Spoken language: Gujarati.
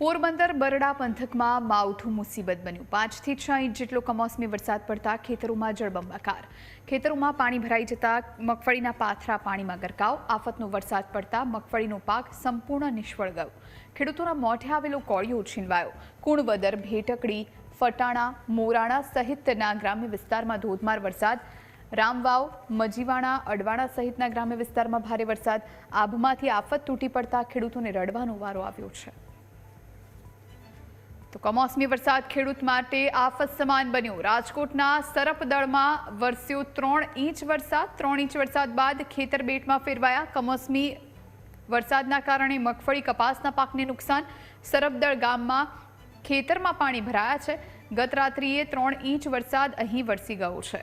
પોરબંદર બરડા પંથકમાં માવઠું મુસીબત બન્યું। 5 થી 6 ઇંચ જેટલો કમોસમી વરસાદ પડતા ખેતરોમાં જળબંબાકાર। ખેતરોમાં પાણી ભરાઈ જતા મગફળીના પાથરા પાણીમાં ગરકાવ। આફતનો વરસાદ પડતા મગફળીનો પાક સંપૂર્ણ નિષ્ફળ ગયો। ખેડૂતોના મોઢે આવેલો કોળિયો છીનવાયો। કુણવદર, ભેટકડી, ફટાણા, મોરાણા સહિતના ગ્રામ્ય વિસ્તારમાં ધોધમાર વરસાદ। રામવાવ, મજીવાણા, અડવાણા સહિતના ગ્રામ્ય વિસ્તારમાં ભારે વરસાદ। આભમાંથી આફત તૂટી પડતા ખેડૂતોને રડવાનો વારો આવ્યો છે। તો કમોસમી વરસાદ ખેડૂત માટે આફત સમાન બન્યો। રાજકોટના સરપદળમાં વરસ્યો 3 ઇંચ વરસાદ। 3 ઇંચ વરસાદ બાદ ખેતર બેટમાં ફેરવાયા। કમોસમી વરસાદના કારણે મગફળી, કપાસના પાકને નુકસાન। સરપદળ ગામમાં ખેતરમાં પાણી ભરાયા છે। ગત રાત્રિએ 3 ઇંચ વરસાદ અહીં વરસી ગયો છે।